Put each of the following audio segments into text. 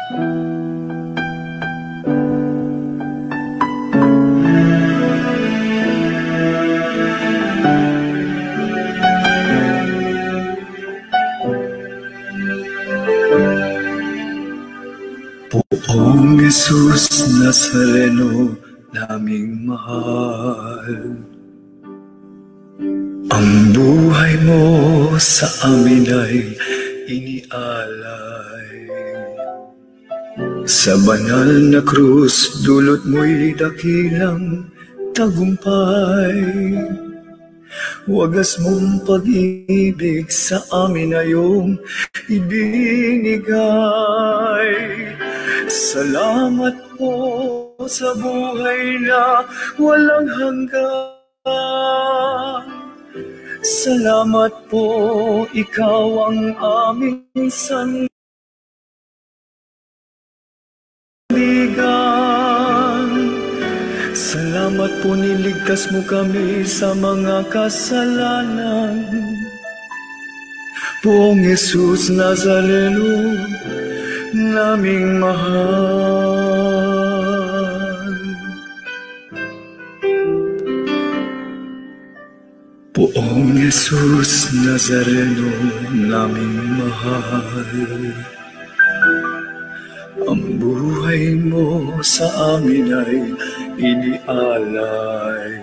Poong Jesus Nazareno, naming mahal, ang buhay mo sa amin ay inialay. Sa banal na krus, dulot mo'y dakilang tagumpay. Wagas mong pag-ibig sa amin ay iyong ibinigay. Salamat po sa buhay na walang hanggan. Salamat po, ikaw ang aming sandigan. Salamat po, niligtas mo kami sa mga kasalanan. Poong Jesus Nazareno, naming mahal. Poong Jesus Nazareno, naming mahal, ang buhay mo sa amin ay inialay.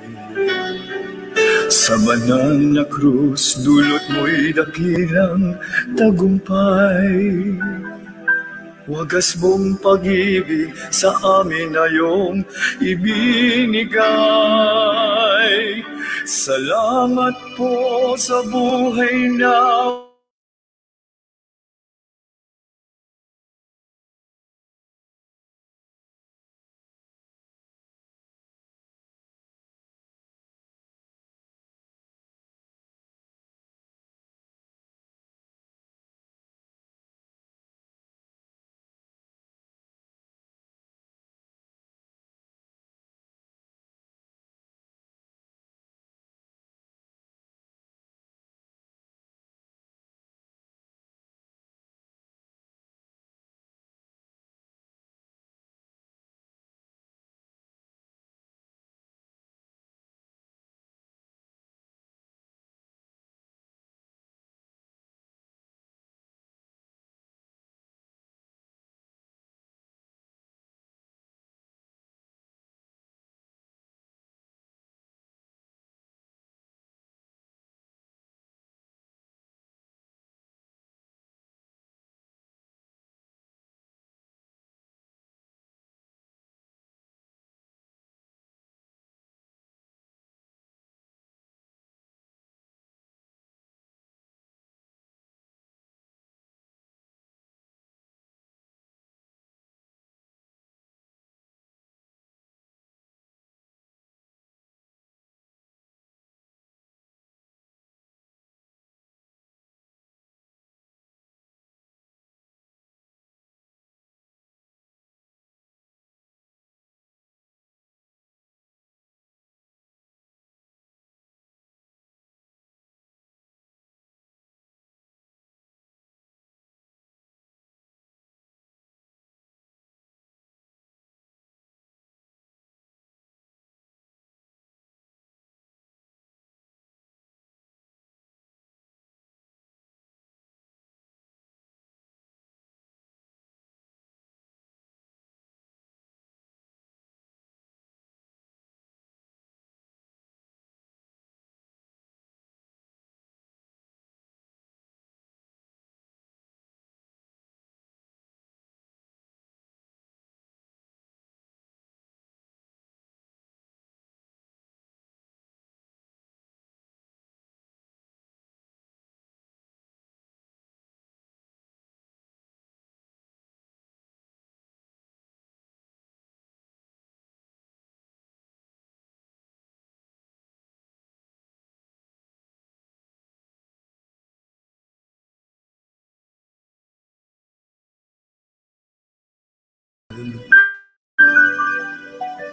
Sa banal na krus, dulot mo'y dakilang tagumpay. Wagas mong pag-ibig sa amin ay iyong ibinigay. Salamat po sa buhay na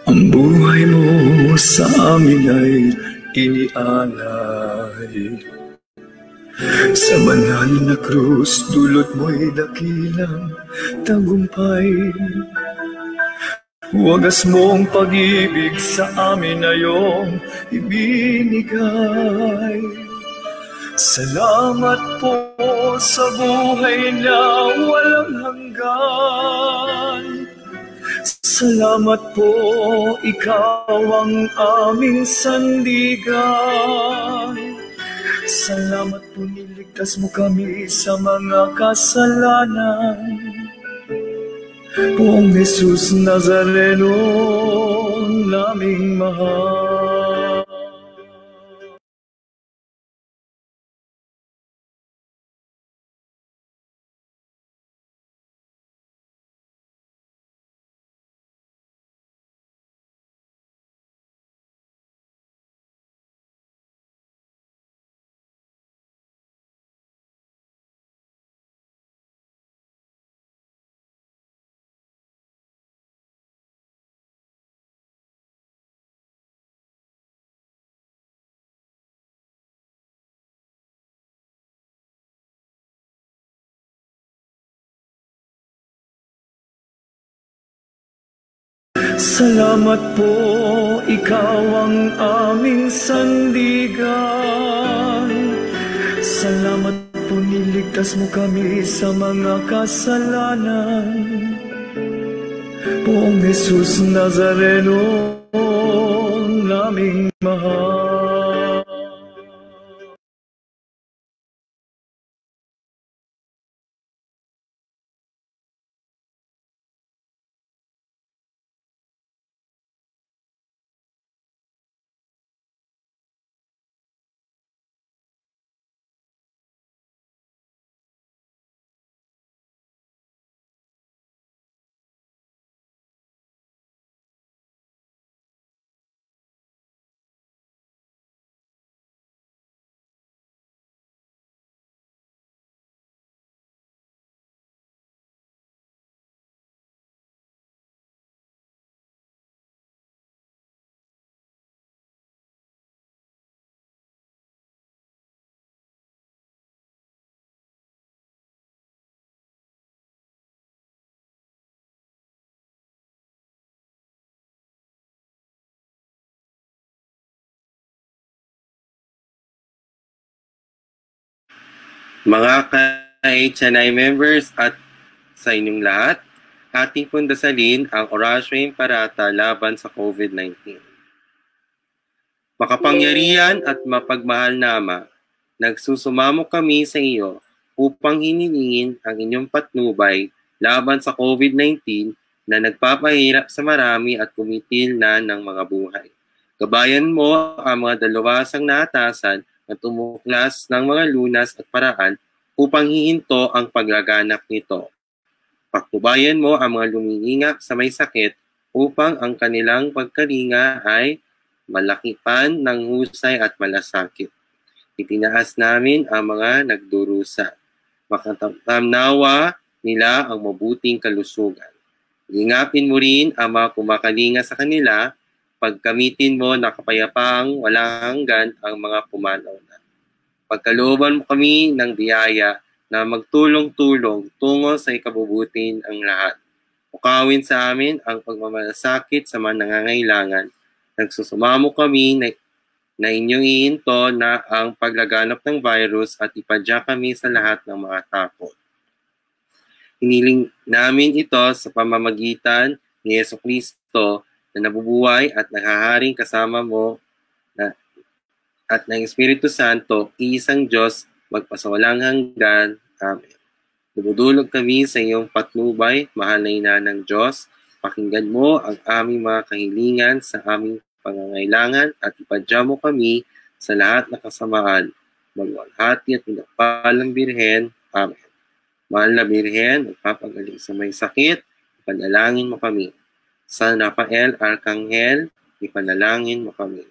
ang buhay mo sa amin ay inialay. Sa banal na krus, dulot mo'y dakilang tagumpay. Wagas mong pag-ibig sa amin na iyong ibinigay. Salamat po sa buhay na walang hanggan. Salamat po, ikaw ang aming sandigan. Salamat po, niligtas mo kami sa mga kasalanan. Poong Jesus Nazareno, naming mahal. Salamat po, ikaw ang aming sandigan. Salamat po, niligtas mo kami sa mga kasalanan. Poong Jesus Nazareno, naming mahal. Mga ka-HNI members at sa inyong lahat, ating pundasalin ang Orasyon Parata laban sa COVID-19. Makapangyarihan at mapagmahal na Ama, nagsusumamo kami sa iyo upang hinilingin ang inyong patnubay laban sa COVID-19 na nagpapahirap sa marami at kumitil na ng mga buhay. Gabayan mo ang mga dalawasang naatasan at tumuklas ng mga lunas at paraan upang hihinto ang paglaganap nito. Paktubayan mo ang mga lumihingap sa may sakit upang ang kanilang pagkalinga ay malakipan ng husay at malasakit. Itinaas namin ang mga nagdurusa. Makatamnawa nila ang mabuting kalusugan. Ingapin mo rin ang mga kumakalinga sa kanila. Pagkamitin mo na kapayapaang walang hanggan ang mga pumanaw na. Pagkalooban mo kami ng biyaya na magtulong-tulong tungo sa ikabubutin ang lahat. Ukawin sa amin ang pagmamalasakit sa mga nangangailangan. Nagsusumamo kami na inyong ihinto na ang paglaganap ng virus at ipadya kami sa lahat ng mga takot. Hiniling namin ito sa pamamagitan ni Jesucristo na nabubuhay at naghaharing kasama mo at ng Espiritu Santo, isang Diyos, magpasawalang hanggan. Amen. Dumudulog kami sa iyong patnubay, mahal na ina ng Diyos. Pakinggan mo ang aming mga kahilingan sa aming pangangailangan at ipadya mo kami sa lahat na kasamaan. Magwalhati at pinagpalang Birhen. Amen. Mahal na Birhen, magpapagaling sa may sakit, ipanalangin mo kami. San Rafael Arcangel, ipanalangin mo kami.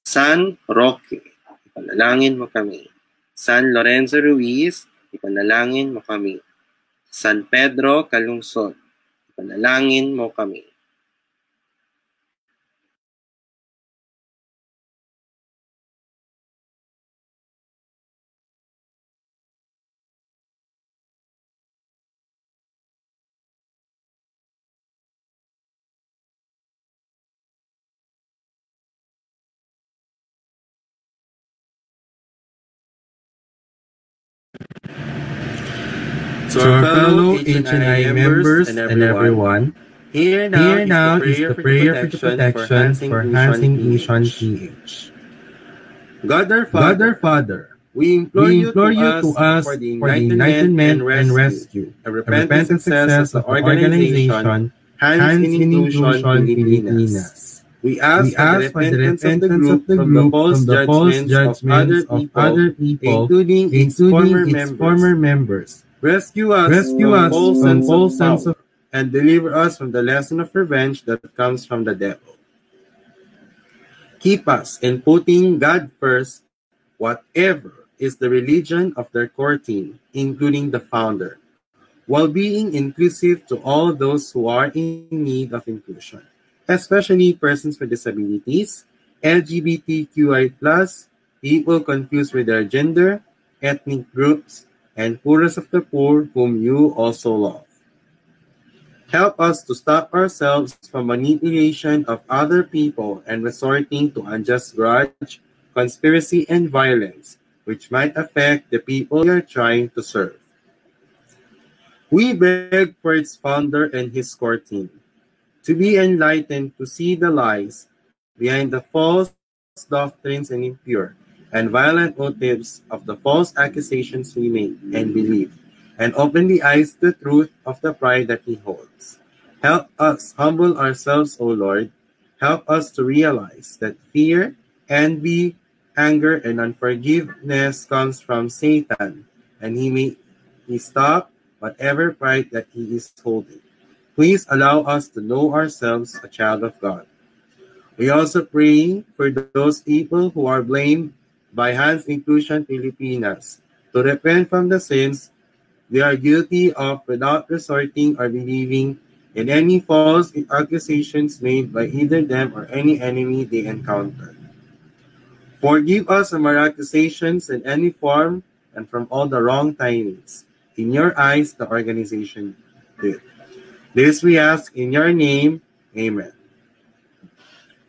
San Roque, ipanalangin mo kami. San Lorenzo Ruiz, ipanalangin mo kami. San Pedro Calungsod, ipanalangin mo kami. To our fellow HNI members and everyone, here now is the prayer for the protection for Hansing Asian PH. God our Father, we implore you to us for the enlightenment and rescue, a repentant success of the organization, Hands in Inclusion Pilipinas. We ask for the repentance of the group from the false judgments of other people, including its former members. Rescue us from false sense of and deliver us from the lesson of revenge that comes from the devil. Keep us in putting God first, whatever is the religion of their core team, including the founder, while being inclusive to all those who are in need of inclusion, especially persons with disabilities, LGBTQI+, people confused with their gender, ethnic groups, and poorest of the poor whom you also love. Help us to stop ourselves from manipulation of other people and resorting to unjust grudge, conspiracy, and violence, which might affect the people we are trying to serve. We beg for its founder and his core team to be enlightened to see the lies behind the false doctrines and impure and violent motives of the false accusations we make and believe, and open the eyes to the truth of the pride that he holds. Help us humble ourselves, O Lord. Help us to realize that fear, envy, anger, and unforgiveness comes from Satan, and he stop whatever pride that he is holding. Please allow us to know ourselves a child of God. We also pray for those people who are blamed by Hans Inclusion Pilipinas to repent from the sins they are guilty of without resorting or believing in any false accusations made by either them or any enemy they encounter. Forgive us from our accusations in any form and from all the wrong timings. In your eyes, the organization did. This we ask in your name. Amen.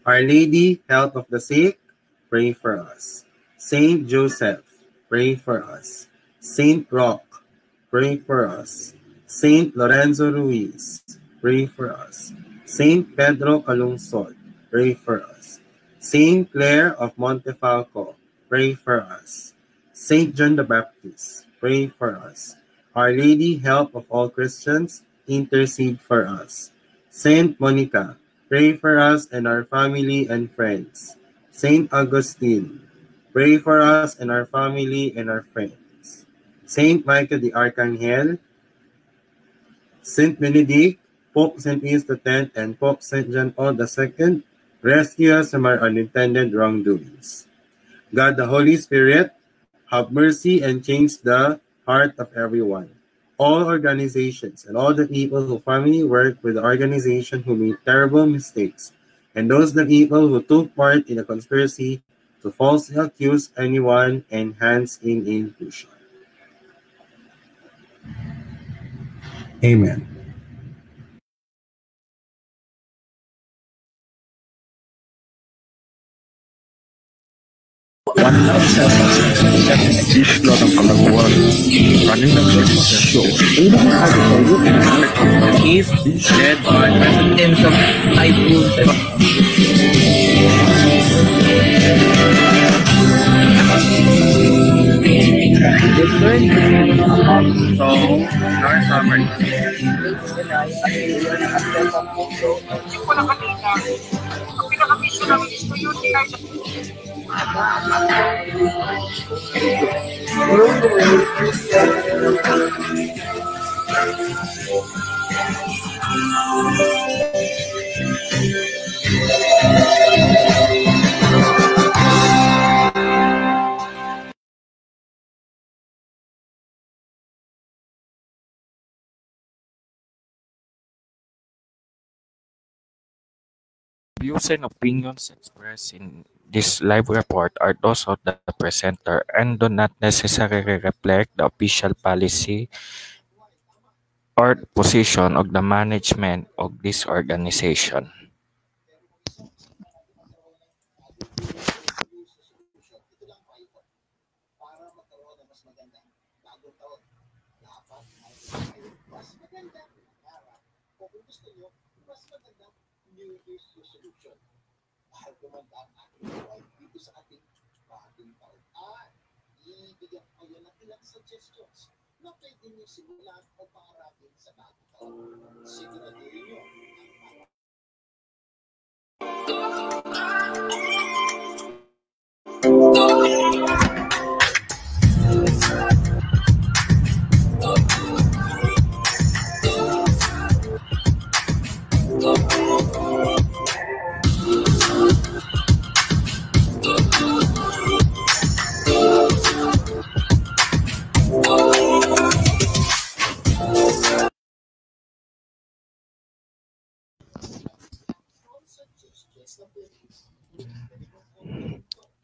Our Lady, Health of the Sick, pray for us. Saint Joseph, pray for us. Saint Roch, pray for us. Saint Lorenzo Ruiz, pray for us. Saint Pedro Calungsod, pray for us. Saint Clare of Montefalco, pray for us. Saint John the Baptist, pray for us. Our Lady, Help of all Christians, intercede for us. Saint Monica, pray for us and our family and friends. Saint Augustine, pray for us and our family and our friends. Saint Michael the Archangel, Saint Benedict, Pope Saint Pius X, and Pope Saint John Paul II, rescue us from our unintended wrongdoings. God the Holy Spirit, have mercy and change the heart of everyone. All organizations and all the people who family work with the organization who made terrible mistakes, and those the people who took part in a conspiracy to falsely accuse anyone and Hands in Inclusion. Amen. One love explore ng kalaguan. Running ng show. Even The case led by in some typhoon. Different so North Summer. Hindi ko lang kanina. Ang pinaka-mission namin is to utilize Views and opinions expressed in this live report are those of the presenter and do not necessarily reflect the official policy or position of the management of this organization.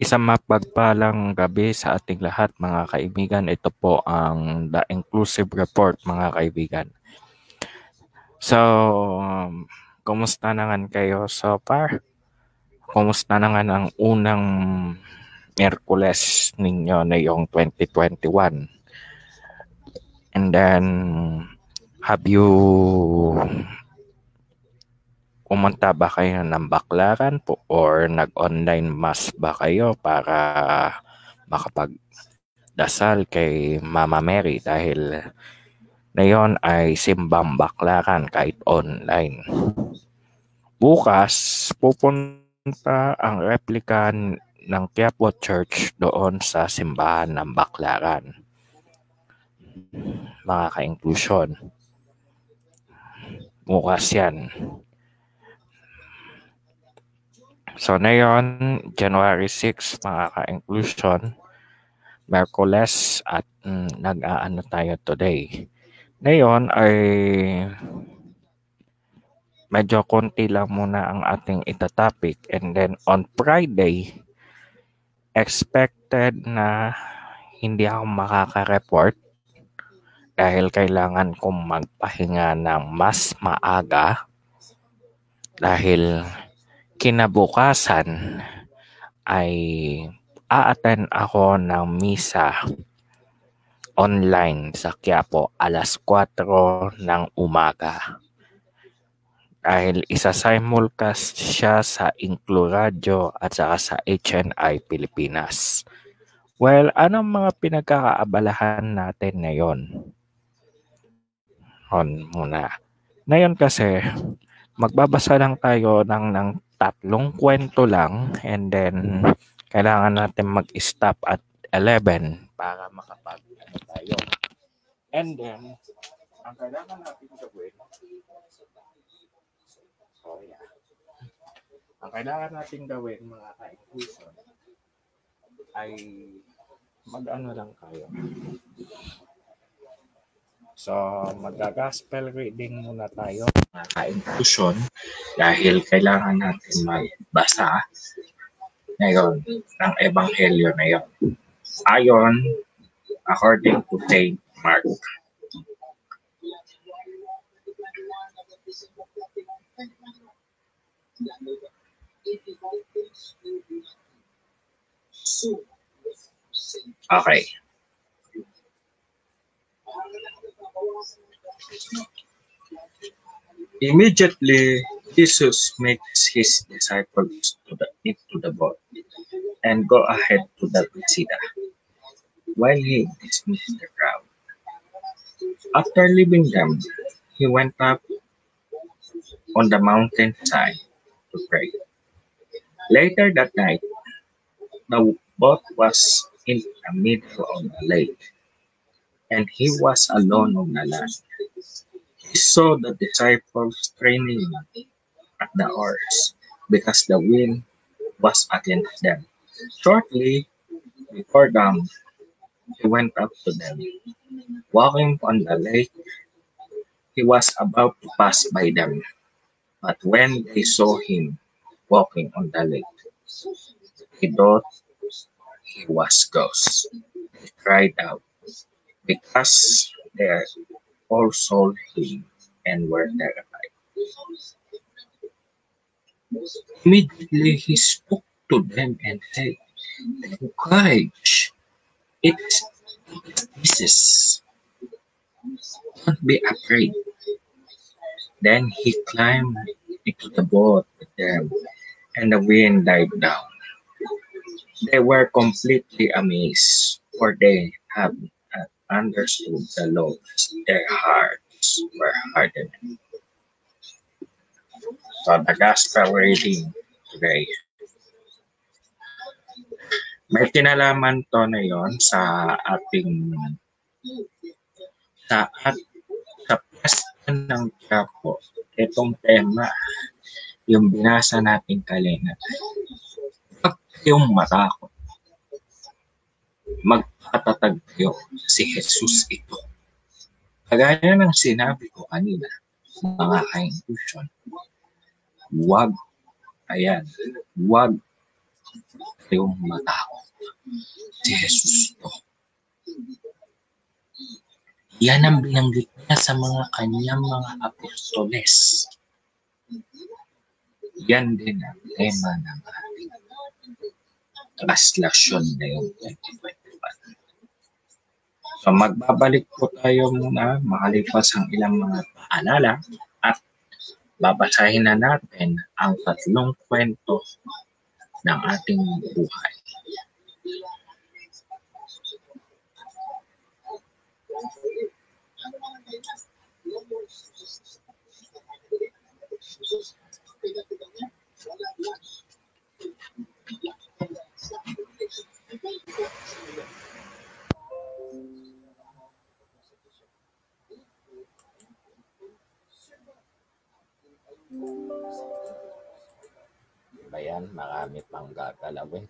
Isang mapagpalang gabi sa ating lahat mga kaibigan. Ito po ang The Inclusive Report mga kaibigan. So, kumusta naman kayo so far? Kumusta naman ang unang Miyerkules ninyo na yung 2021? And then, have you pumunta ba kayo ng baklaran po or nag-online mass ba kayo para makapagdasal kay Mama Mary dahil ngayon ay simbang baklaran kahit online. Bukas, pupunta ang replika ng Quiapo Church doon sa simbahan ng baklaran. Mga ka-inclusion. Bukas yan. So, ngayon, January 6, mga ka-inclusion, Miyerkules at nag-aano tayo today. Ngayon ay medyo konti lang muna ang ating itatopic. And then on Friday, expected na hindi ako makaka-report dahil kailangan kong magpahinga ng mas maaga dahil kinabukasan ay a-attend ako ng misa online sa Quiapo alas 4 ng umaga. Dahil isa-simulcast siya sa Inclu Radio at saka sa HNI Pilipinas. Well, anong mga pinagkakaabalahan natin ngayon? Muna. Ngayon kasi, magbabasa lang tayo ng 3 kwento lang and then kailangan natin mag-stop at 11 para makapag tayo. And then, ang kailangan natin gawin mga ka-inclusion ay mag-ano lang tayo. So, mag-gospel reading muna tayo mga ka-inclusion dahil kailangan natin magbasa ngayon ng ebanghelyo na yun. Ayon, according to St. Mark. Okay. Immediately, Jesus makes his disciples into the boat and go ahead to the Bethsaida, while he dismissed the crowd. After leaving them, he went up on the mountainside to pray. Later that night, the boat was in the middle of the lake, and he was alone on the land. He saw the disciples straining at the oars because the wind was against them. Shortly before dawn, he went up to them. Walking on the lake, he was about to pass by them. But when they saw him walking on the lake, they thought he was ghost. They cried out because they all saw him and were terrified. Immediately he spoke to them and said, "Take courage, it is Jesus." Don't be afraid. Then he climbed into the boat with them, and the wind died down. They were completely amazed, for they had understood the Lord's. Their hearts were hardened. So the gospel reading today. May kinalaman to na yon sa ating sa pasta ng Quiapo. Itong tema, yung binasa nating kanina. Huwag kayong matakot. Magpatatag kayo, si Jesus ito. Kagaya ng sinabi ko kanina, mga ka-inclusion, huwag kayong matakot. Si Jesus ito. Yan ang binanggit niya sa mga kanyang mga apostoles. Yan din ang tema ng ating translasyon ngayong 2021. So magbabalik po tayo muna makalipas ang ilang mga paalala at babasahin na natin ang 3 kwento ng ating buhay. Bayan, marami pang gagalawin.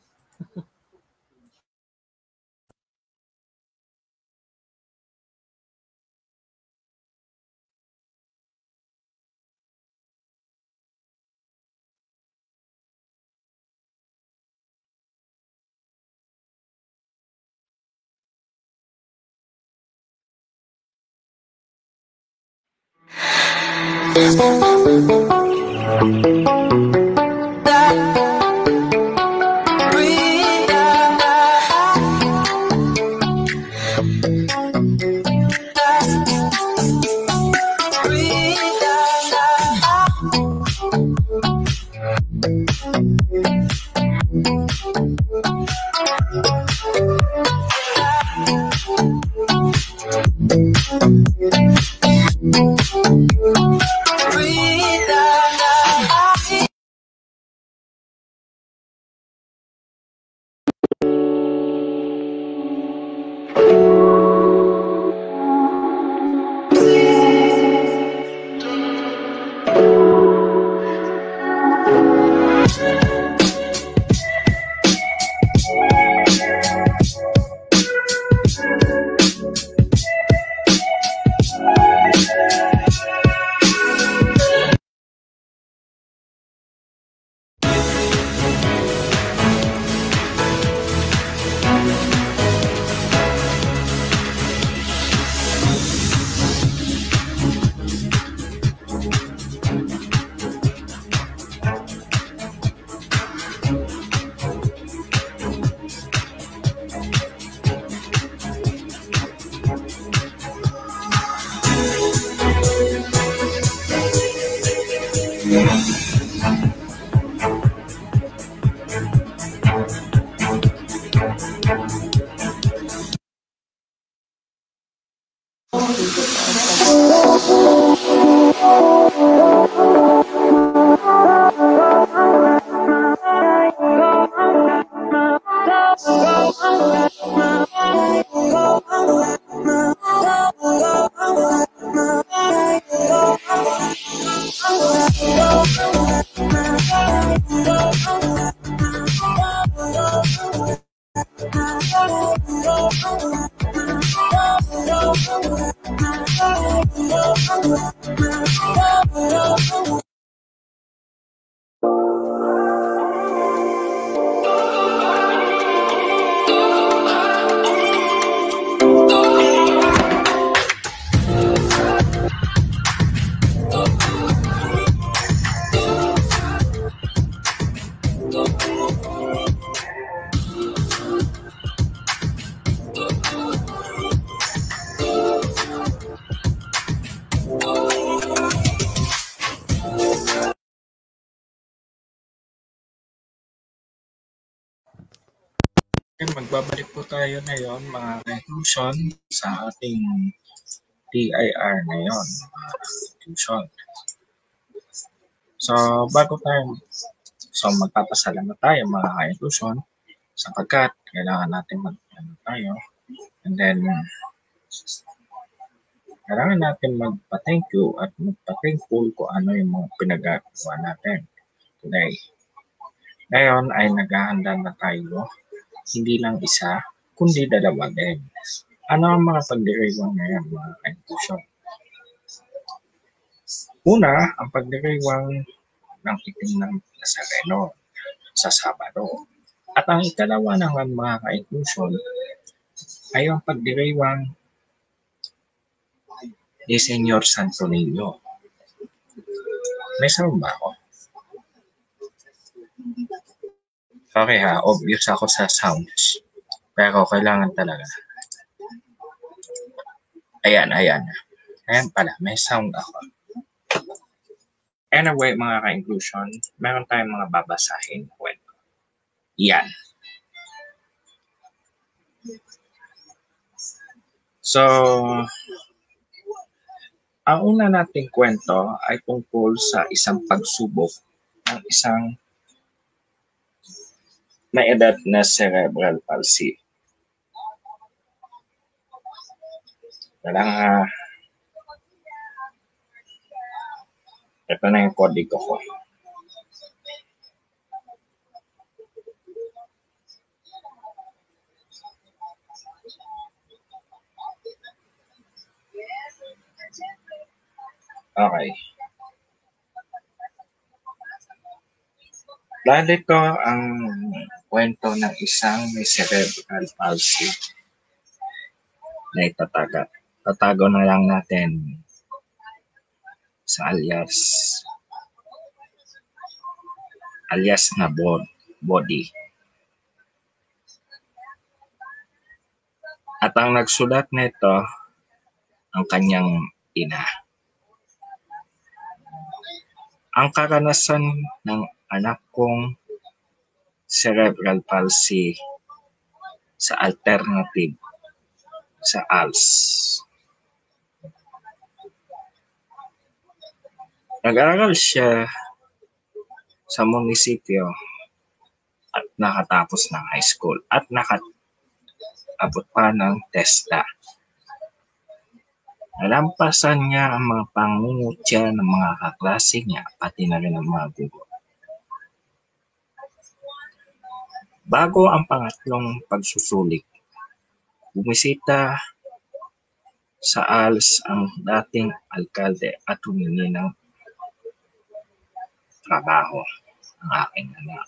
Okay, magbabalik po tayo ngayon mga conclusion sa ating TIR ngayon, mga conclusion. So, magpapasalamat tayo mga conclusion sapagkat kailangan natin tayo. And then, kailangan natin magpa-thank you at magpa-thankful kung ano yung mga pinagagawa natin today. Ngayon ay naghahanda na tayo, hindi lang isa, kundi dalawa din. Ano ang mga pagdiriwang ngayon mga conclusion? Una, ang pagdiriwang ng itim ng Nazareno sa Sabado. At ang ikalawa naman mga ka-inclusion ay ang pagdiriwang ni Senyor Santo Niño. May sound ba ako? Okay ha, obvious ako sa sounds. Pero kailangan talaga. Ayan. Ayan pala, may sound ako. Anyway, mga ka-inclusion, meron tayong mga babasahin kwento. Yan. So, ang una nating kwento ay tungkol sa isang pagsubok ng isang may edad na cerebral palsy. Ito na yung kodigo ko. Okay. Dahil ito ang kwento ng isang may cerebral palsy na itatago. Tatago na lang natin sa alias na body. At ang nagsulat nito ang kanyang ina. Ang karanasan ng anak kong cerebral palsy sa alternative sa ALS. Nag-aaral siya sa munisipyo at nakatapos ng high school at nakatapos pa ng TESDA. Nalampasan niya ang mga pangungutya ng mga kaklase niya pati na rin ang mga guro. Bago ang pangatlong pagsusulik, bumisita sa ALS ang dating alkalde at humingi ng trabaho ang aking anak.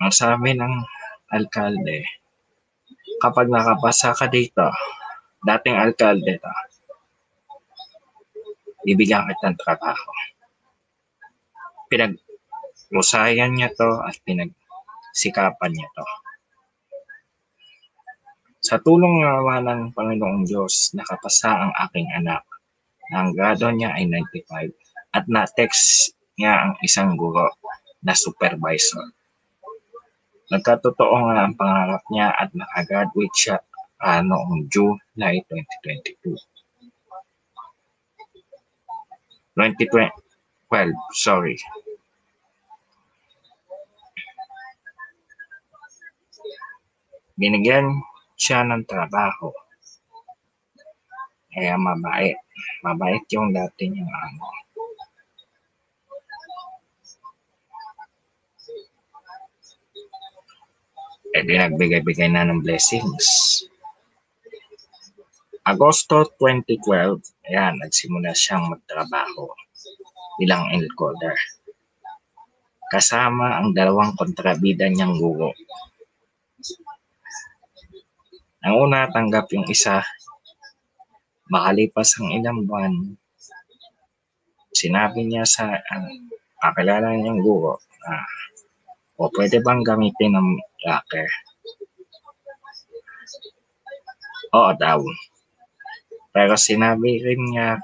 Ang sabi ng alkalde, kapag nakapasa ka dito, dating alkalde to, bibigyan kitang trabaho. Pinag-usayan niya to at pinagsikapan niya to. Sa tulong ng Panginoong Diyos, nakapasa ang aking anak. Ang grado niya ay 95 at na-text niya ang isang guro na supervisor. Nagkatotoo nga ang pangarap niya at nakagraduate siya noong July 2012. Binigyan siya ng trabaho. Kaya mabait. Mabait yung dati niyang amo. Di nagbigay-bigay na ng blessings. Agosto 2012, ayan, nagsimula siyang magtrabaho bilang encoder. Kasama ang dalawang kontrabida niyang guro. Ang una, tanggap yung isa. Makalipas ang ilang buwan, sinabi niya sa kakilala niyang guro na pwede bang gamitin ng locker? Oo daw. Pero sinabi rin niya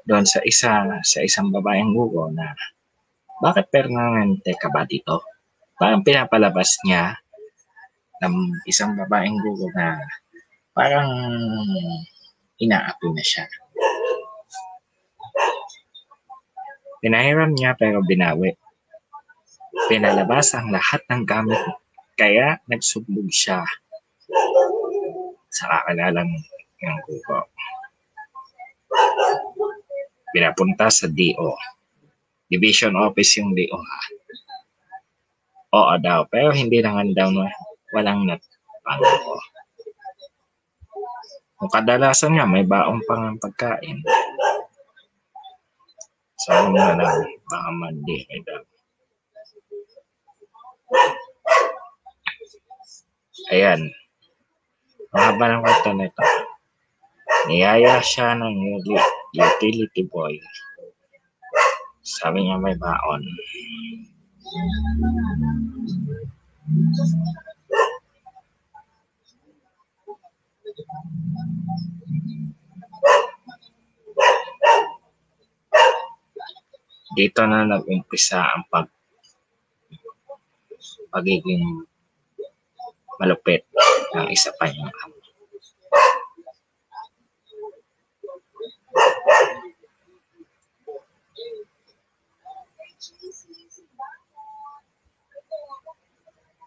doon sa isang babaeng guro na bakit permanente ka ba dito? parang pinapalabas niya ng isang babaeng guro na parang inaapi na siya. Pinahiram niya pero binawi. Pinalabas ang lahat ng gamit kaya nagsublog siya sa kakalalang ng guro. Pinapunta sa DO. Division Office yung DO ha. Oo daw, pero hindi naman daw walang natpangko. Kung kadalasan nga may baong pang pagkain. So ano na lang, baka mandi daw. Ayan. Mahaba ng kwento nito. Niyaya siya ng utility boy. Sabi niya may baon. Dito na nag-umpisa ang pagiging malupit ng isa pa niyang amo.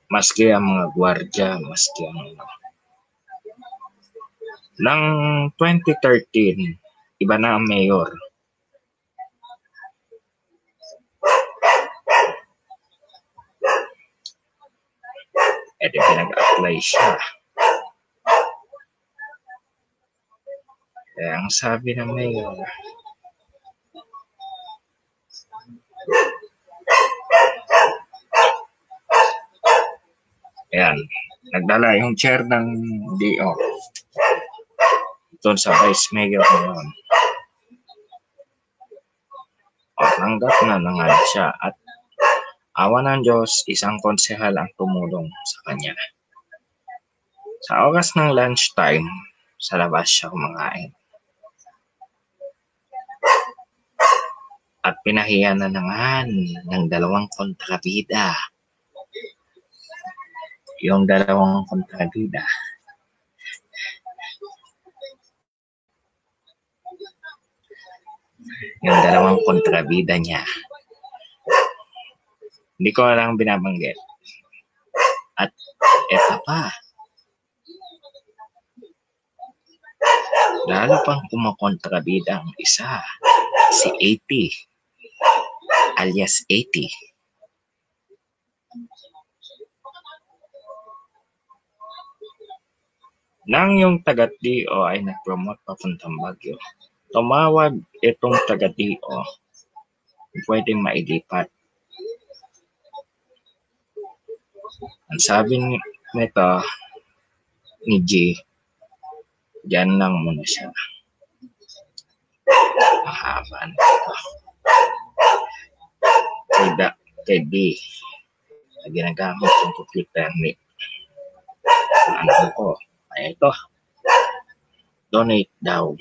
Maski ang mga gwardya, maski ang ng 2013, iba na ang mayor. E di pinag-apply siya. Kaya ang sabi ng mayor, ayan, nagdala yung chair ng DO doon sa vice mayor ngayon. O, tanggap na nga siya at awa ng Diyos, isang konsehal ang tumulong sa kanya. Sa oras ng lunchtime, sa labas siya kumakain. At pinahiya na naman ng dalawang kontrabida. Yung dalawang kontrabida. Yung dalawang kontrabida niya. Hindi ko lang binabanggit. At eto pa. Lalo pang kumakontrabida ang isa. Si 80. Alias 80. Nang yung taga-DO ay nag-promote papuntang Baguio, tumawag itong taga-DO pwedeng mailipat. Ang sabi nito ni G, diyan lang muna siya. Mahaba nito. Kay D, na ginagamit yung computer ni ano ko. Ay ito, donate daw.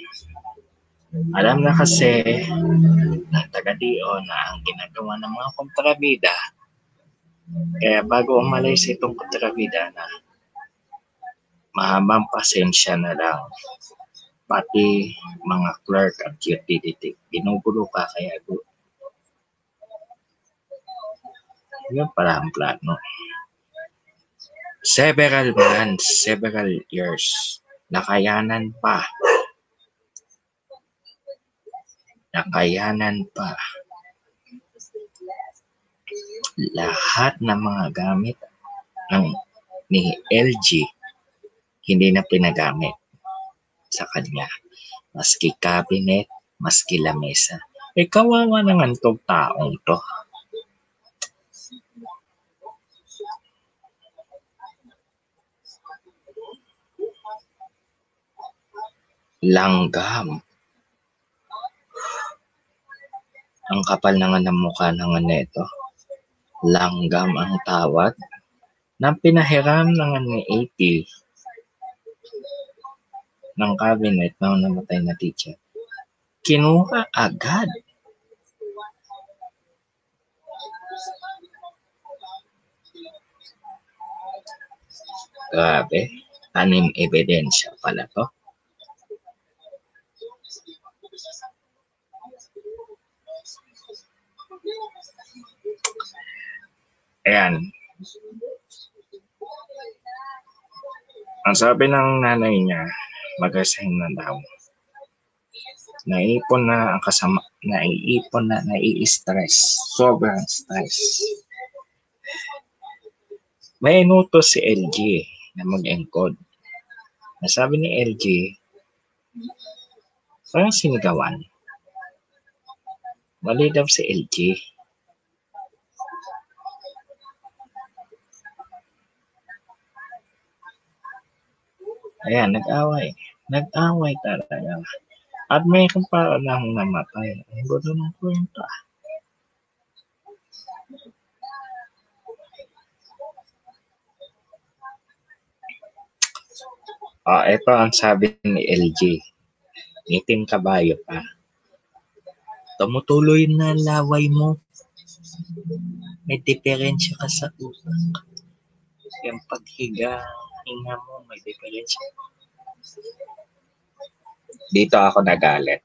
Alam na kasi ng taga-DO na ang ginagawa ng mga kontrabida. Kaya bago umalis itong kontrabida na mahabang pasensya na lang. Pati mga clerk at utility. Ginugulo pa kaya yun pala ang plano. Several months, several years. Nakayanan pa. Lahat ng mga gamit ni LG hindi na pinagamit sa kanya. Maski cabinet, maski lamesa. Kawawa naman tong taong to. Langgam. Ang kapal na nga ng mukha ng neto. Langgam ang tawag ng pinahiram ng ni 80 ng cabinet ng namatay na teacher. Kinuha agad. Grabe. Tanim ebidensya pala to. Ayan. Ang sabi ng nanay niya, mag-resign na daw. Naiipon na ang kasama, nai-stress. Sobrang stress. May inutos si LG na mag-encode. Nasabi ni LG, parang sinigawan. Mali daw si LG. Ayan, nag-away. Nag-away talaga. At may kumpara lang namatay. Ang gulo ng kwento. Ito ang sabi ni LG. Itim kabayo pa. Tumutuloy na laway mo. May diferensya ka sa utak. Yung paghiga, hinga mo, may diferensya. Dito ako nagalit.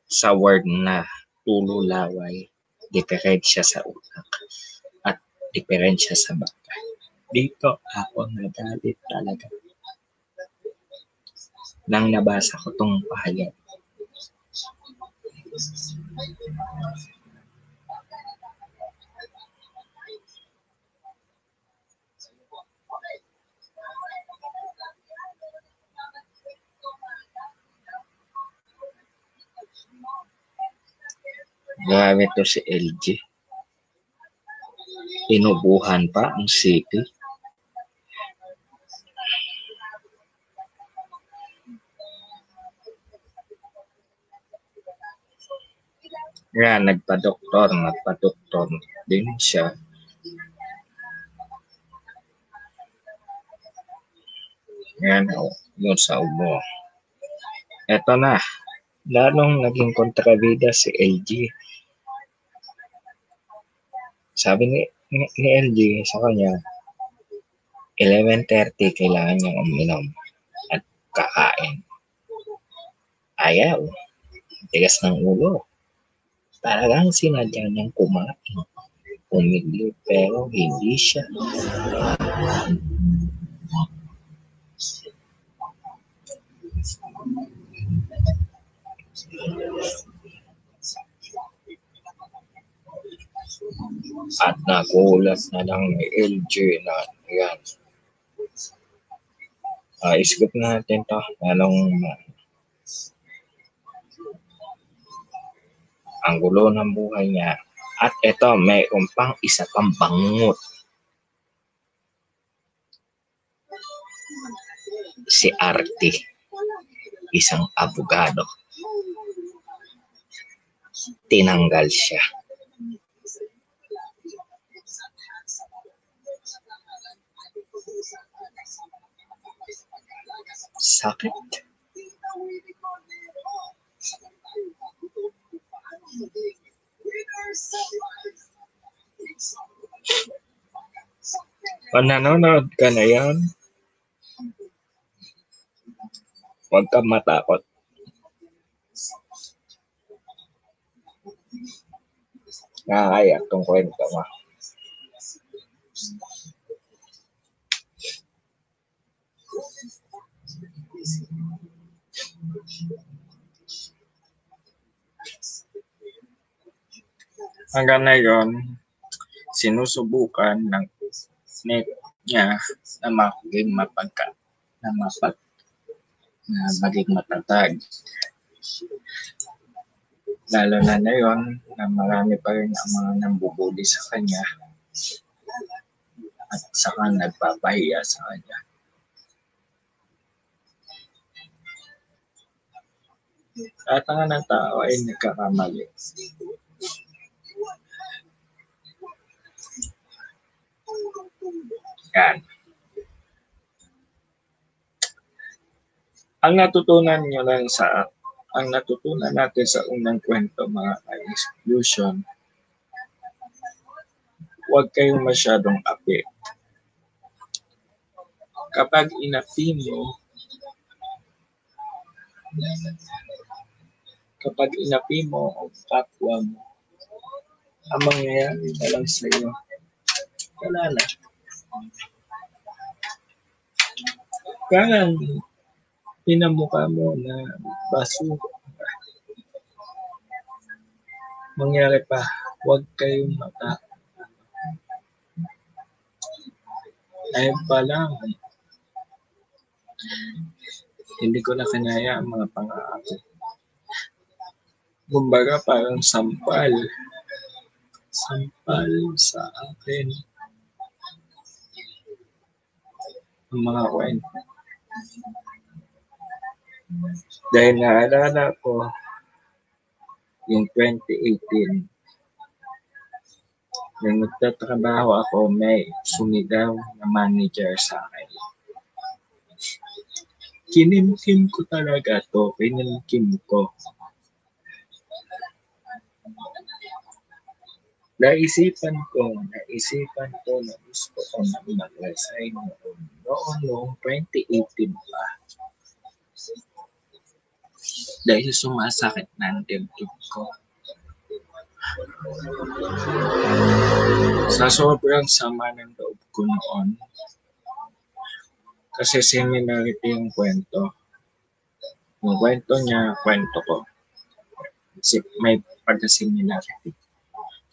Sa word na tululaway, diferensya sa utak at diferensya sa baka. Dito ako nagalit talaga. Nang nabasa ko tong pahayag. Grabe to si LG. Inubuhan pa ang city. Yan, nagpa-doktor din siya. Yan, yun sa ubo. Eto na, lalong naging kontrabida si LG. Sabi ni LG sa kanya, 11:30 kailangan niyang uminom at kakain. Ayaw, tigas ng ulo. Talagang sinadya niyang kumain. Umigli pero hindi siya. At nagulat na lang ni LG na yan. Iskip natin to. Lalong ang gulo ng buhay niya. At ito, mayroon pang isa pang bangungot. Si Artie, isang abogado. Tinanggal siya. Sakit. Nanonood ka na yan? Huwag kang matakot. Nakakayak tong kwento mo. Hanggang ngayon, sinusubukan ng net niya na maging maging matatag. Lalo na ngayon na marami pa rin ang mga nambubuli sa kanya at saka nagpapahiya sa kanya. At ang ng tao ay nagkakamali. Yan. Ang natutunan natin sa unang kwento, mga ka-exclusion, huwag kayong masyadong api Kapag inapi mo ang kapwa mo, ang mangyayari na lang sa'yo, wala na. Parang pinamukha mo na basura. Mangyari pa, huwag kayong mata. Ayun pa lang, hindi ko na kinaya ang mga pangako. Kumbaga parang sampal sa akin ang mga kwento. Dahil naalala ko yung 2018, nung nagtatrabaho ako, may sumigaw na manager sa akin. Kinimkim ko talaga to, kinimkim ko. Naisipan ko na gusto ko na mag-resign noong 2018 pa. Dahil sumasakit na ang dibdib ko. Sa sobrang sama ng loob ko noon, kasi similarity yung kwento. Yung kwento niya, kwento ko. May pagka-similarity.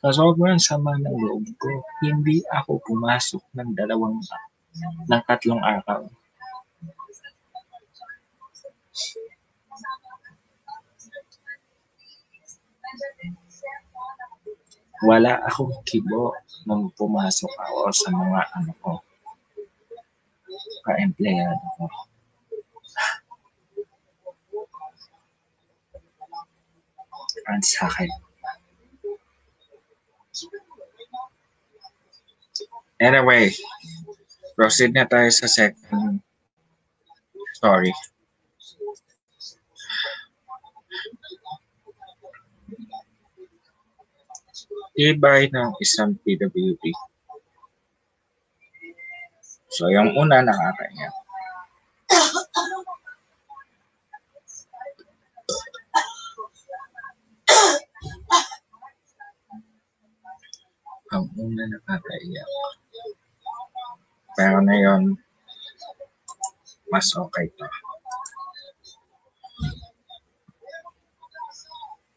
Sa sobrang sama ng loob ko, hindi ako pumasok ng 3 araw. Wala akong kibo nung pumasok ako sa mga ka-empleyado ko. Ang sakit. Anyway, proceed na tayo sa second story. Tibay ng isang PWD. So, yung una nakakaiyak. Ang una nakakaiyak. Pero ngayon, mas okay to.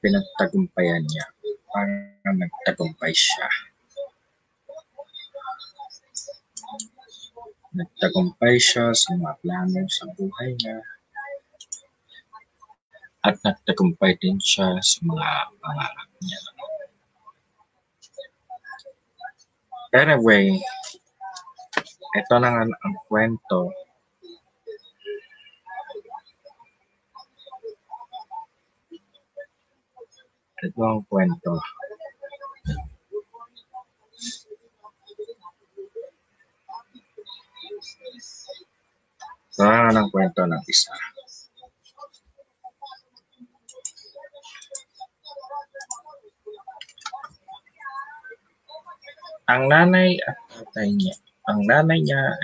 Pinagtagumpayan niya. Parang nagtagumpay siya. Nagtagumpay siya sa mga plano sa buhay niya. At nagtagumpay din siya sa mga pangarap niya. Anyway, ito na nga ang kwento. Ito ang kwento. Ito na nga ang kwento ng isa. Ang nanay at tatay niya. Ang nanay niya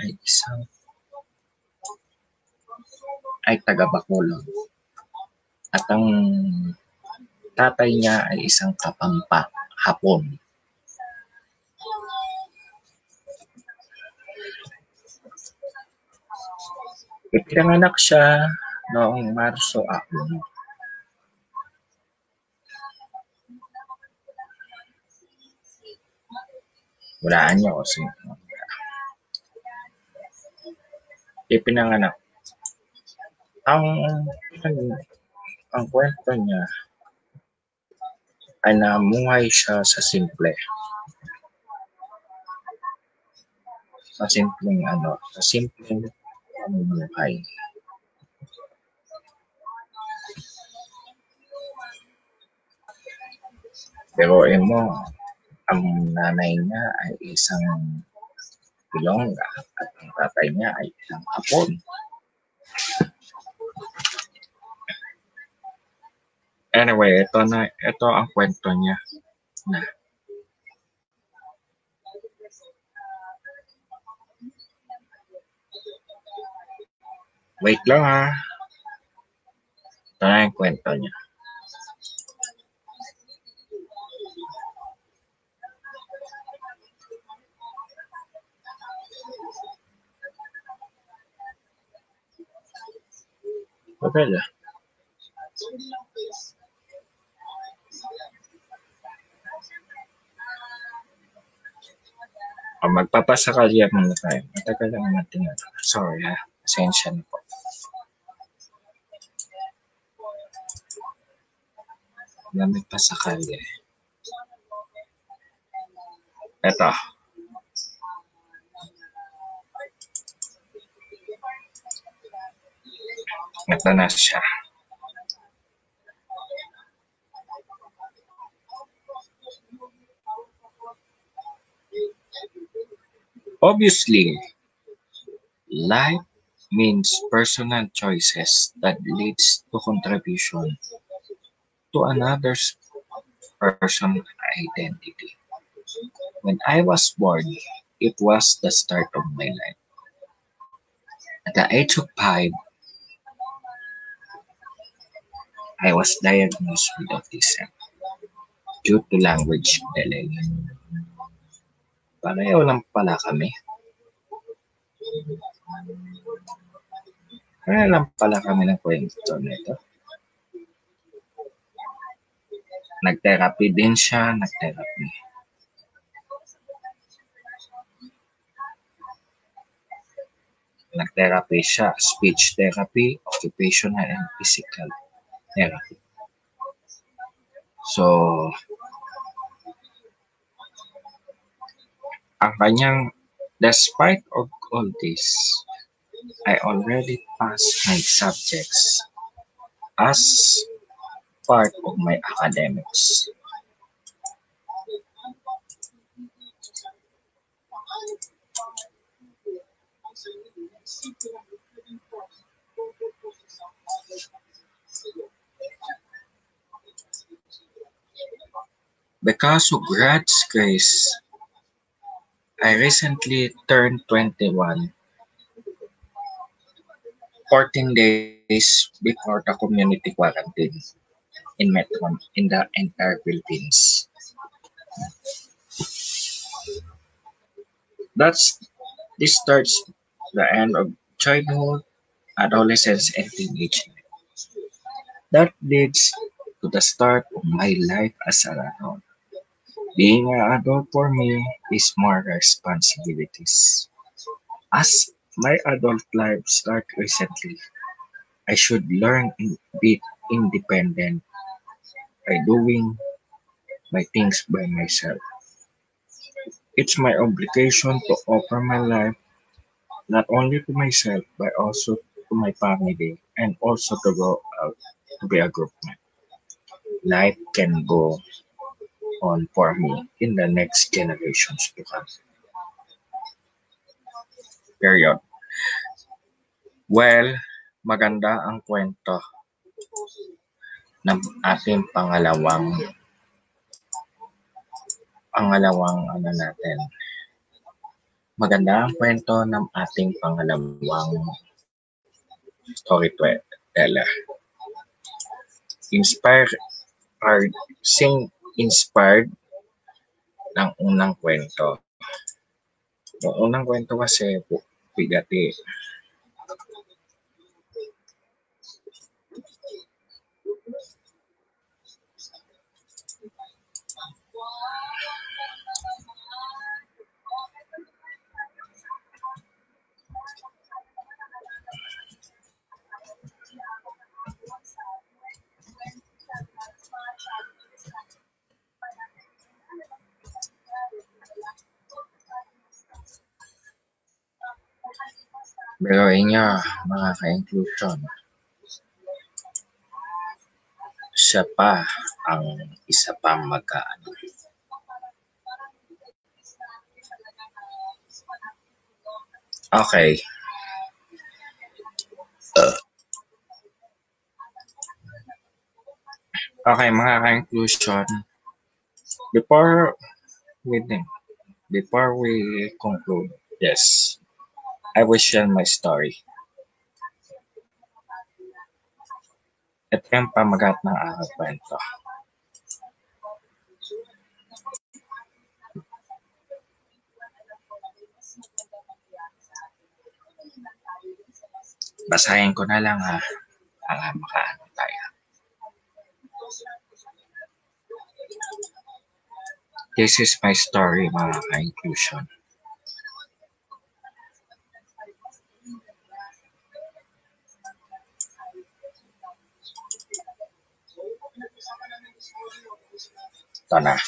ay taga Bacolod. At ang tatay niya ay isang Kapampa, Hapon. Ipinanganak siya noong Marso 1. Walaan niyo kasi. Ipinanganak. Ang kwento niya ay namuhay siya sa simple. Sa simpleng pamumuhay. Pero ang nanay niya ay isang Ilongga at ang tatay niya ay isang Hapon. Anyway, ito ang kwento niya na Wait lang ha. Ito na yung kwento niya. Okay lang. Magpapasakalya muna tayo. Matagal lang natin. Sorry ha. Pasensya na po. Lamig pa sa kalye. Eto. Ito na siya. Obviously, life means personal choices that leads to contribution to another person's identity. When I was born, it was the start of my life. At the age of 5, I was diagnosed with autism due to language delay. Pareho lang pala kami. Pareho lang pala kami ng kwento nito. Nag-therapy din siya, nag-therapy. Nag-therapy siya, speech therapy, occupational and physical therapy. So, ang kanyang, despite of all this, I already passed my subjects as part of my academics. Because of God's grace, I recently turned 21, 14 days before the community quarantine in Metro, in the entire Philippines. This starts the end of childhood, adolescence, and teenage life. That leads to the start of my life as an adult. Being an adult for me is more responsibilities. As my adult life started recently, I should learn to be independent by doing my things by myself. It's my obligation to offer my life not only to myself but also to my family and also to go out to be a group man. Life can go on for me in the next generations to come. Period. Well, maganda ang kwento ng ating pangalawang natin. Maganda ang kwento ng ating pangalawang storyteller. Inspired ng unang kwento. Yung unang kwento kasi bigati. Biruin niya, mga ka-inclusion. Siya pa ang isa pang magkaano. Okay. Okay, mga ka-inclusion. Before we conclude, yes, I will share my story. Ito yung pamagat ng aking kwento. Basahin ko na lang ha, para makaano tayo. This is my story, mga ka-inclusion. Ito na.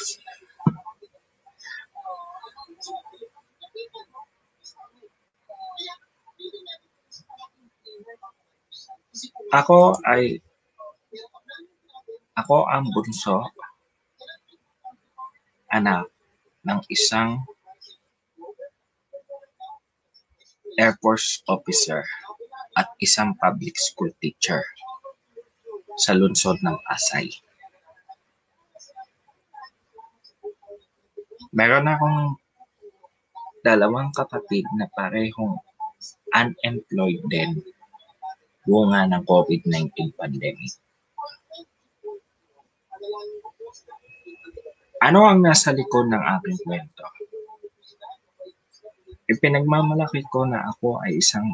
Ako ang bunso, anak ng isang Air Force officer at isang public school teacher sa lungsod ng Pasay. Meron akong dalawang kapatid na parehong unemployed din bunga ng COVID-19 pandemic. Ano ang nasa likod ng aking kwento? Ipinagmamalaki ko na ako ay isang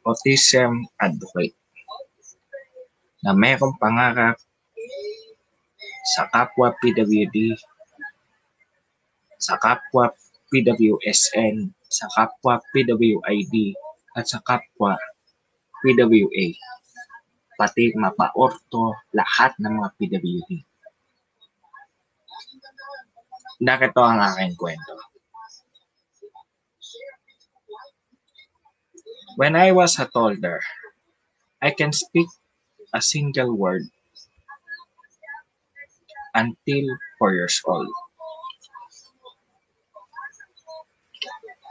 autism advocate na mayroong pangarap sa kapwa PWD, sa kapwa PWSN, sa kapwa PWID, at sa kapwa PWA, pati mapaorto lahat ng mga PWD. Narito ang aking kwento. When I was a toddler, I can speak a single word until 4 years old.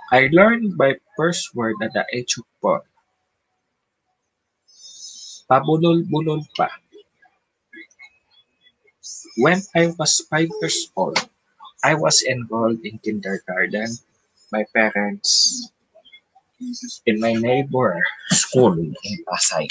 I learned my first word at the age of 4. Pabulol-bulol pa. When I was 5 years old, I was enrolled in kindergarten. My parents in my neighbor school in Pasay.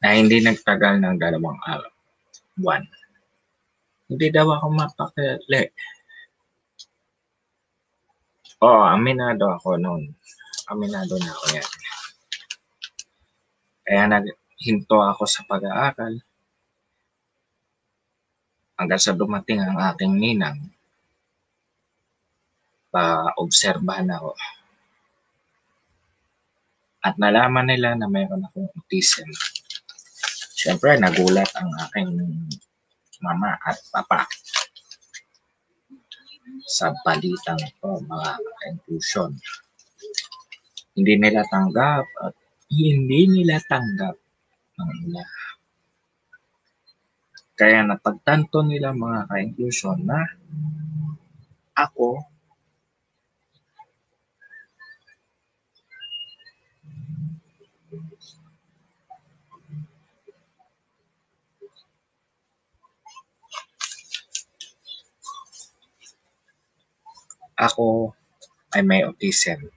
Na hindi nagtagal ng 2 buwan. Hindi daw ako mapakali. Aminado ako noon. Aminado na ako yan. Kaya naghinto ako sa pag-aaral hanggang sa dumating ang aking ninang. Pa-obserbahan ako. At nalaman nila na mayroon akong autism. Siyempre, nagulat ang aking mama at papa sa balitang ito, mga inclusion. Hindi nila tanggap at hindi nila tanggap ang ina. Kaya napagtanto nila, mga ka-inclusion, na ako ay may autism.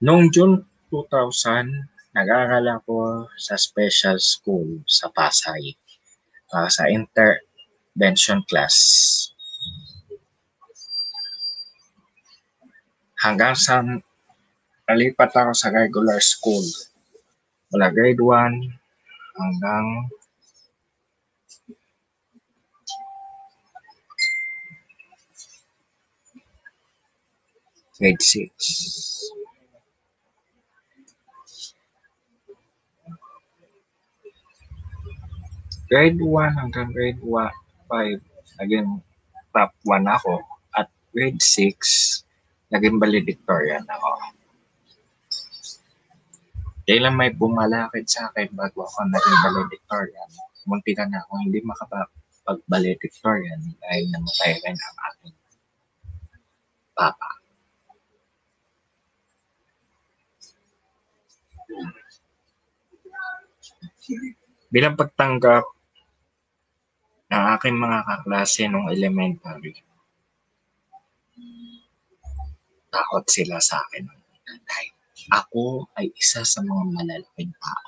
Noong June 2000, nag-aaral ako sa special school sa Pasay sa intervention class. Hanggang sa nalipat ako sa regular school. Mula grade 1 hanggang grade 6. Grade 1 hanggang grade 5, naging top 1 ako. At grade 6, naging valedictorian ako. Kailan may bumalakid sa akin bago ako naging valedictorian, muntikan na ako hindi makapag-valedictorian dahil namatay rin ang aking papa. Bilang pagtanggap ng aking mga kaklase nung elementary, takot sila sa akin dahil ako ay isa sa mga malalaking tao.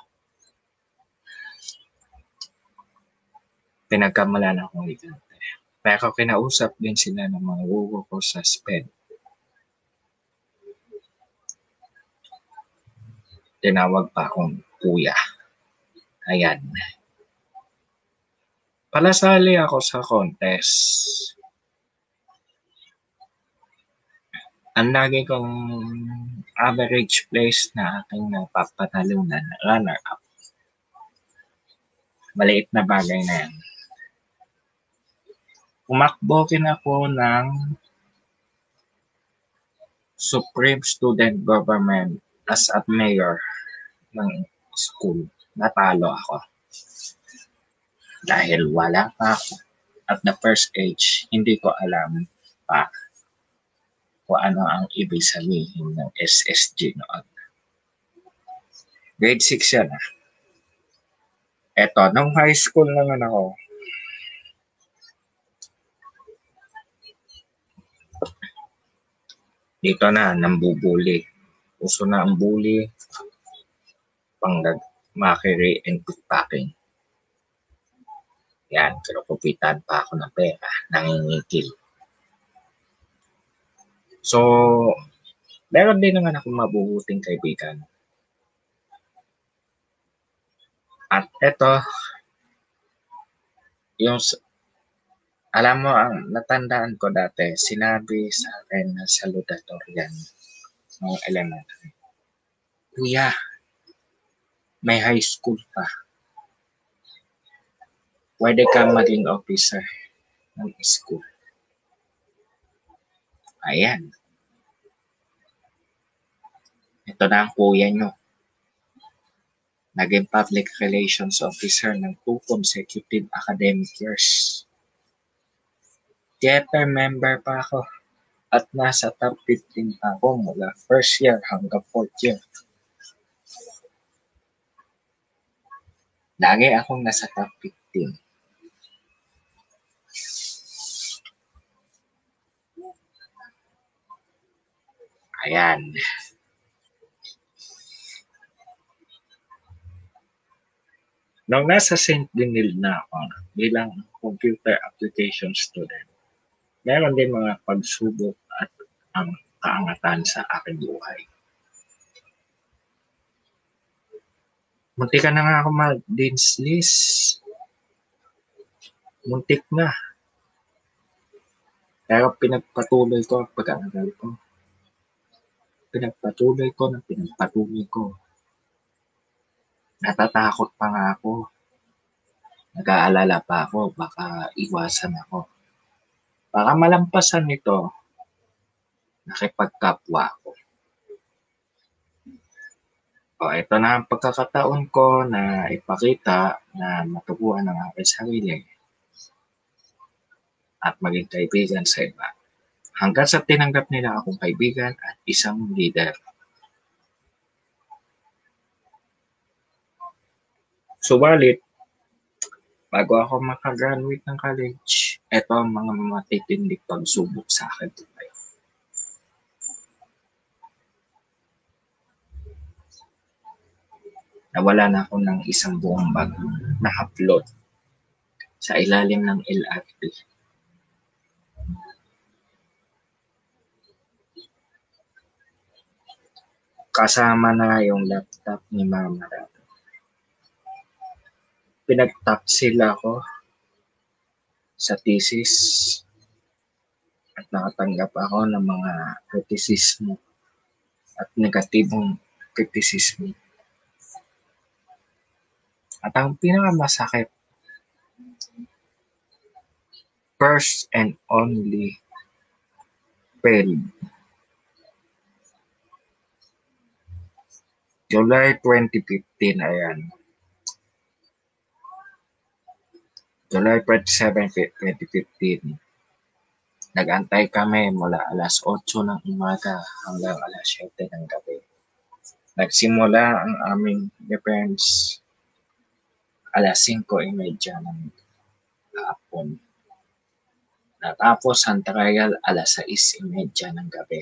Pinagkamalan akong igante. Pero kinausap din sila ng mga guro ko sa SPED. Tinawag pa akong kuya. Ayan. Palasali ako sa contest. Ang lagi kong average place na aking napapatalunan, runner-up. Maliit na bagay na yan. Umakbo rin ako ng Supreme Student Government as at mayor ng school. Natalo ako. Dahil wala pa ako. At the first age, hindi ko alam pa kung ano ang ibig sabihin ng SSG noon. Grade 6 yan. Eto, nung high school naman ako, dito na, nambubuli. Uso na ang bully, pang-makiri and pickpocking. Yan, kinukupitan pa ako ng pera, nangingikil. So, meron din naman akong mabubuting kaibigan. At eto, yung, alam mo, ang natandaan ko dati, sinabi sa akin na salutatorian ng elementary. Kuya, may high school pa. Pwede ka maging officer ng school. Ayan. Ito na ang kuya nyo. Naging public relations officer ng 2 consecutive academic years. Theater member pa ako at nasa top 15 pa ako mula first year hanggang 4th year. Lagi akong nasa top 15. Ayan. Nung nasa St. Benil na ako bilang computer application student, meron din mga pagsubok at ang kaangatan sa aking buhay. Muntik na nga ako mag-dean's list. Muntik na. Pero pinagpatuloy ko ang pag-aaral ko. Pinagpatuloy ko. Natatakot pa nga ako. Nag-aalala pa ako, baka iwasan ako. Baka malampasan nito, nakipagkapwa ako. O, ito na ang pagkakataon ko na ipakita na matuguan ang aking sarili at maging kaibigan sa iba. Hanggang sa tinanggap nila akong kaibigan at isang leader. Subalit, bago ako makagraduate ng college, ito ang mga matitindig pagsubok sa akin. Nawala na ako ng isang buong bag na upload sa ilalim ng LRT. Kasama na yung laptop ni Mama. Pinagtaksil ako sa thesis at nakatanggap ako ng mga kritisismo at negatibong kritisismo. At ang pinakamasakit, first and only failed. July 2015, ayan. July 27, 2015, nag-antay kami mula alas 8 ng umaga hanggang alas 7 ng gabi. Nagsimula ang aming defense alas 5:30 ng hapon. Natapos ang trial alas 6:30 ng gabi.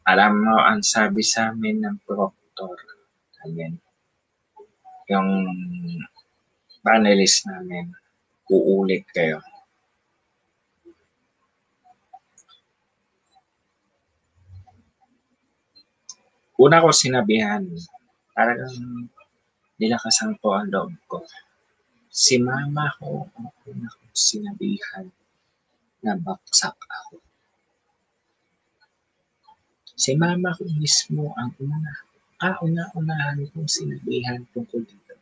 Alam mo, ang sabi sa amin ng proctor namin, yung panelist namin, uulit kayo. Una ko sinabihan, talagang nilakasan ko ang loob ko. Si mama ko ang una kong sinabihan na baksak ako. Si mama ko mismo ang kauna-unahan kong sinabihan tungkol dito.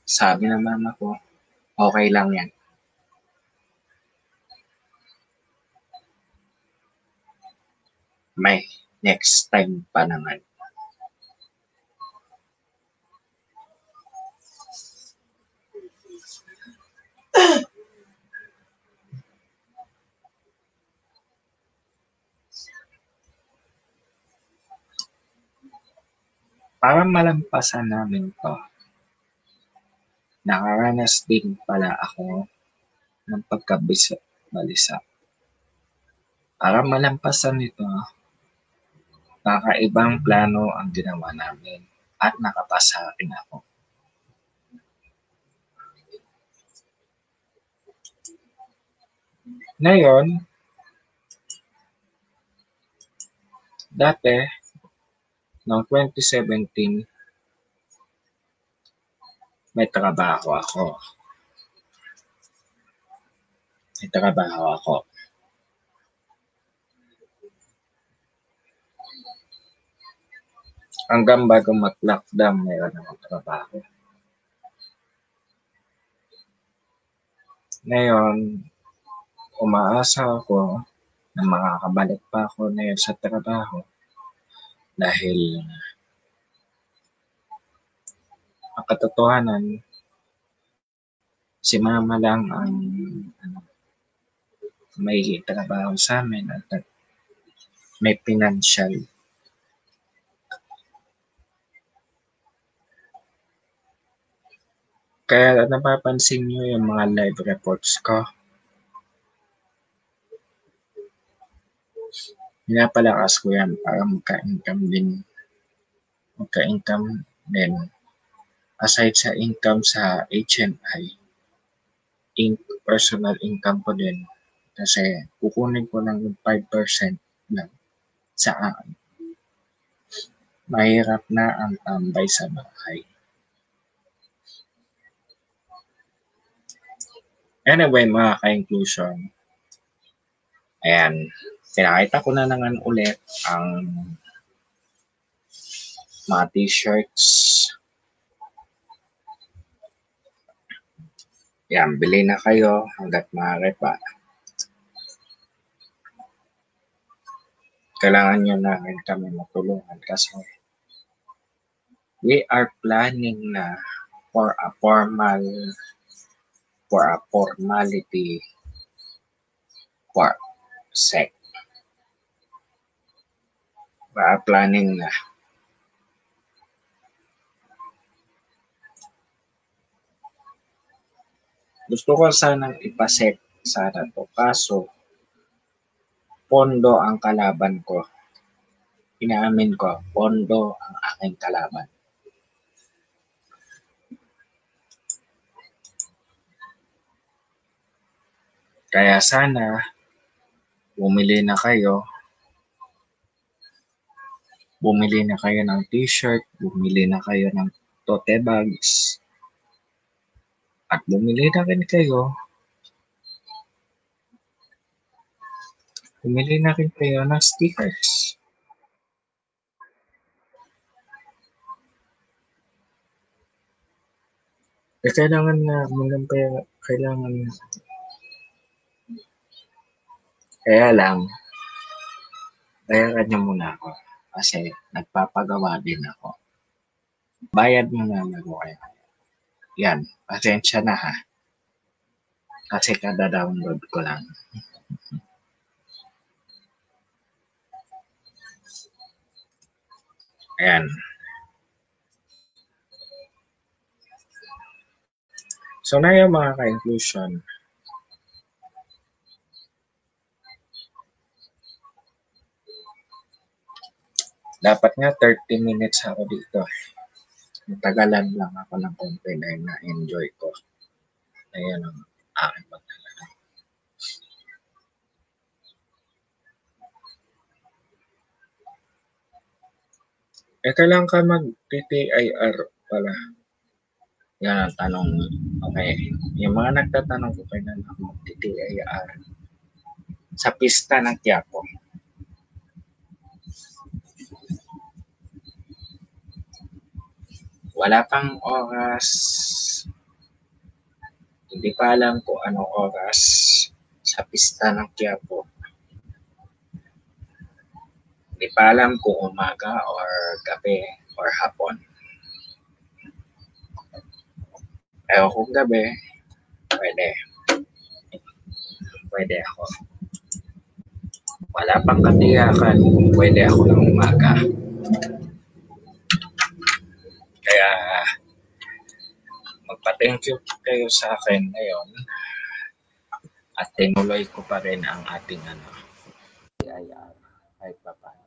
Sabi ng mama ko, okay lang yan. May next time pa naman. Para malampasan namin to, nakaranas din pala ako ng pagkabalisa. Para malampasan ito, kakaibang plano ang ginawa namin at nakapasa rin ako. Ngayon, dati, noong 2017, may trabaho ako. Hanggang bago mag-lockdown, mayroon akong trabaho. Ngayon, umaasa ako na makakabalik pa ako ngayon sa trabaho dahil ang katotohanan, si mama lang ang may trabaho sa amin at may financial. Kaya napapansin nyo yung mga live reports ko. Pinapalakas ko yan para magka-income din. Aside sa income sa HMI, personal income ko din. Kasi kukunin ko lang yung 5% lang sa akin. Mahirap na ang tambay sa bahay. Anyway, mga ka-inclusion, ayan, pinakita ko na naman ulit ang mga t-shirts. Yan, bili na kayo hanggat maaari pa. Kailangan nyo namin kami matulungan kasi we are planning na for a formality for sec. We are planning na. Gusto ko sanang ipasek sana to, kaso pondo ang kalaban ko. Inaamin ko, pondo ang aking kalaban. Kaya sana bumili na kayo ng t-shirt, bumili na kayo ng tote bags, at bumili na rin kayo ng stickers. Kailangan na magandang pera, kaya lang, bayaran niyo muna ako kasi nagpapagawa din ako. Bayad mo na ako kayo. Yan, pasensya na ha. Kasi kada-download ko lang. Ayan. So na yung mga ka-inclusion. Dapat nga 30 minutes ako dito. Tagalan lang ako ng konti dahil na-enjoy ko. Ayan ang aking pagtalala. Kailangan ka mag-TTIR pala. Yan ang tanong. Okay. Yung mga nagtatanong ko kailan ako mag-TTIR sa pista ng Quiapo. Wala pang oras. Hindi pa alam kung anong oras sa pista ng Quiapo. Hindi pa alam kung umaga or gabi or hapon. Ewan kung gabi, pwede ako. Wala pang katiyakan, pwede ako ng umaga. Kaya magpa-thank you kayo sa akin ngayon at tinuloy ko pa rin ang ating TIR kahit pa paano.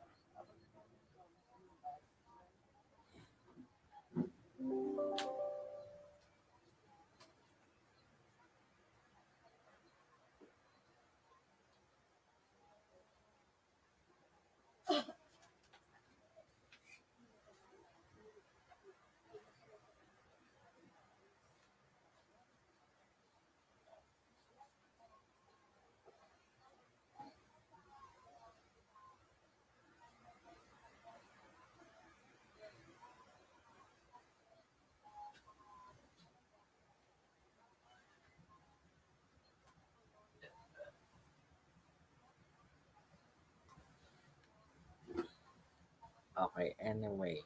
Okay, anyway,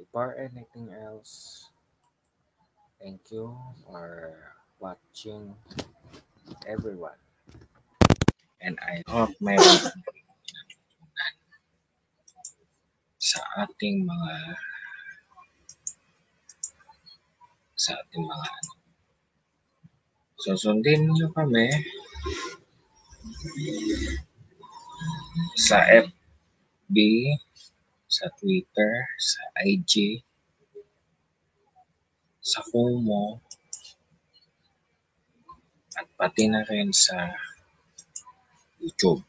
before anything else, thank you for watching everyone. And I hope mayroon sa ating mga susundin niyo kami sa FB, sa Twitter, sa IG, sa Kumu, at pati na rin sa YouTube.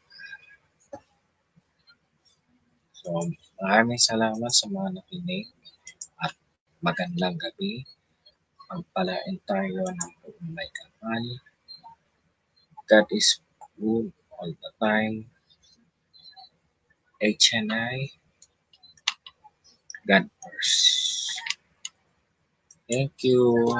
So, maraming salamat sa mga nakinig at magandang gabi. Pagpalain tayo ng buong may kapal. God is good all the time. HNI, God first. Thank you.